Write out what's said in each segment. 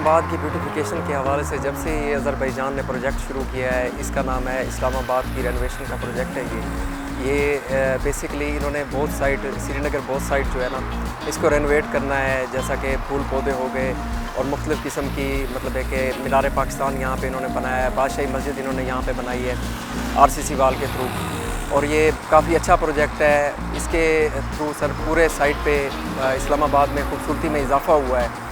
इस्लामाबाद की ब्यूटिफिकेशन के हवाले से जब से ये अज़रबैजान ने प्रोजेक्ट शुरू किया है, इसका नाम है इस्लामाबाद की रेनोवेशन का प्रोजेक्ट है ये बेसिकली इन्होंने बहुत साइट श्रीनगर बहुत साइट जो है ना इसको रेनोवेट करना है, जैसा कि फूल पौधे हो गए और मुख्तलिफ़ किस्म की मतलब है कि मीनार पाकिस्तान यहाँ पे इन्होंने बनाया है, बादशाही मस्जिद इन्होंने यहाँ पे बनाई है RCC वाल के थ्रू, और ये काफ़ी अच्छा प्रोजेक्ट है। इसके थ्रू सर पूरे साइट पे इस्लामाबाद में खूबसूरती में इजाफ़ा हुआ है।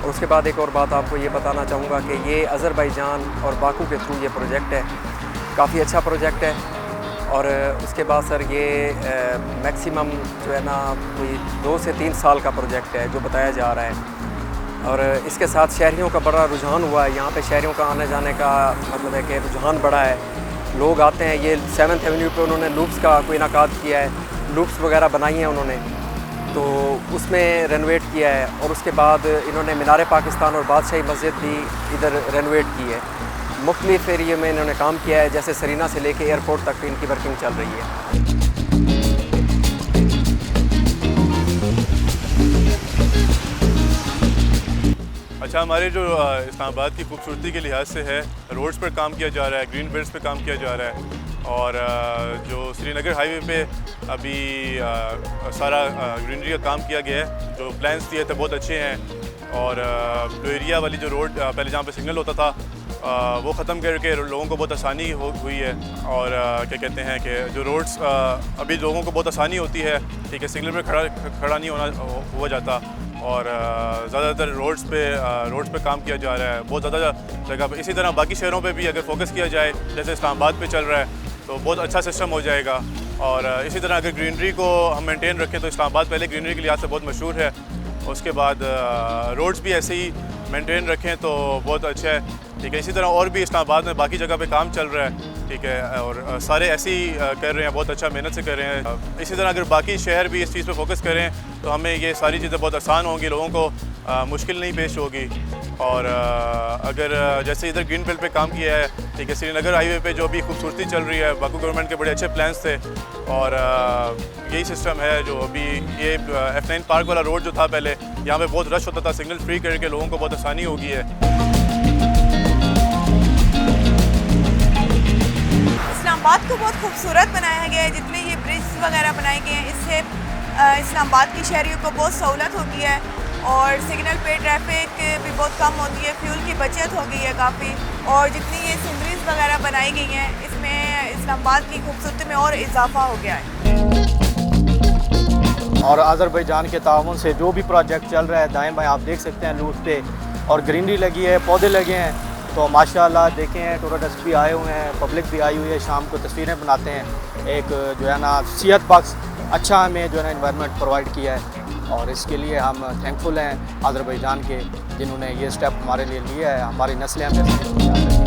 और उसके बाद एक और बात आपको ये बताना चाहूँगा कि ये अज़रबैजान और बाकू के थ्रू ये प्रोजेक्ट है, काफ़ी अच्छा प्रोजेक्ट है। और उसके बाद सर ये मैक्सिमम जो है ना कोई 2 से 3 साल का प्रोजेक्ट है जो बताया जा रहा है। और इसके साथ शहरियों का बड़ा रुझान हुआ है, यहाँ पे शहरियों का आने जाने का मतलब है कि रुझान बढ़ा है, लोग आते हैं। ये 7th एवेन्यू पे उन्होंने लूप्स का कोई इनाकाद किया है, लूप्स वगैरह बनाई हैं उन्होंने, तो उसमें रेनोवेट किया है। और उसके बाद इन्होंने मीनार पाकिस्तान और बादशाही मस्जिद भी इधर रेनोवेट की है। मुख्तलिफ एरिए में इन्होंने काम किया है, जैसे सरीना से लेके एयरपोर्ट तक इनकी वर्किंग चल रही है। अच्छा, हमारे जो इस्लामाबाद की खूबसूरती के लिहाज से है, रोड्स पर काम किया जा रहा है, ग्रीन बेल्ट्स पे काम किया जा रहा है। और जो श्रीनगर हाईवे पे अभी सारा ग्रीनरी का काम किया गया है, जो प्लान्स दिए थे बहुत अच्छे हैं। और एरिया वाली जो रोड पहले जहाँ पे सिग्नल होता था वो ख़त्म करके लोगों को बहुत आसानी हुई है। और क्या कहते हैं कि जो रोड्स अभी लोगों को बहुत आसानी होती है, ठीक है, सिग्नल पे खड़ा नहीं हुआ जाता। और ज़्यादातर रोड्स पे काम किया जा रहा है बहुत ज़्यादा जगह पे। इसी तरह बाकी शहरों पे भी अगर फोकस किया जाए, जैसे इस्लामाबाद पे चल रहा है, तो बहुत अच्छा सिस्टम हो जाएगा। और इसी तरह अगर ग्रीनरी को हम मेंटेन रखें तो इस्लामाबाद पहले ग्रीनरी के लिहाज से बहुत मशहूर है। उसके बाद रोड्स भी ऐसे ही मेंटेन रखें तो बहुत अच्छा है, ठीक है। इसी तरह और भी इस्लामाबाद में बाकी जगह पे काम चल रहा है, ठीक है, और सारे ऐसे ही कर रहे हैं, बहुत अच्छा मेहनत से कर रहे हैं। इसी तरह अगर बाकी शहर भी इस चीज़ पे फोकस करें तो हमें ये सारी चीज़ें बहुत आसान होंगी, लोगों को मुश्किल नहीं पेश होगी। और अगर जैसे इधर ग्रीन बेल्ट पे काम किया है, ठीक है, श्रीनगर हाईवे पे जो भी खूबसूरती चल रही है, बाकू गवर्नमेंट के बड़े अच्छे प्लान्स थे। और यही सिस्टम है जो अभी ये F9 पार्क वाला रोड जो था पहले, यहाँ पे बहुत रश होता था, सिग्नल फ्री करके लोगों को बहुत आसानी होगी है। इस्लामाबाद को बहुत खूबसूरत बनाया गया है, जितने ये ब्रिज वगैरह बनाए गए हैं, इससे इस्लामाबाद की शहरियों को बहुत सहूलत होती है। और सिग्नल पे ट्रैफिक भी बहुत कम होती है, फ्यूल की बचत हो गई है काफ़ी। और जितनी ये सीनरीज वगैरह बनाई गई हैं, इसमें इस्लामाबाद की खूबसूरती में और इजाफा हो गया है। और अज़रबैजान के ताउन से जो भी प्रोजेक्ट चल रहा है, दाएं बाएं आप देख सकते हैं लूट पे, और ग्रीनरी लगी है, पौधे लगे हैं, तो माशाल्लाह देखें टूरिस्ट भी आए हुए हैं, पब्लिक भी आई हुई है, शाम को तस्वीरें बनाते हैं। एक जो है ना सेहत बख्श अच्छा हमें जो है ना इन्वायरमेंट प्रोवाइड किया है, और इसके लिए हम थैंकफुल हैं अज़रबैजान के, जिन्होंने ये स्टेप हमारे लिए लिया है। हमारी नस्लें हमें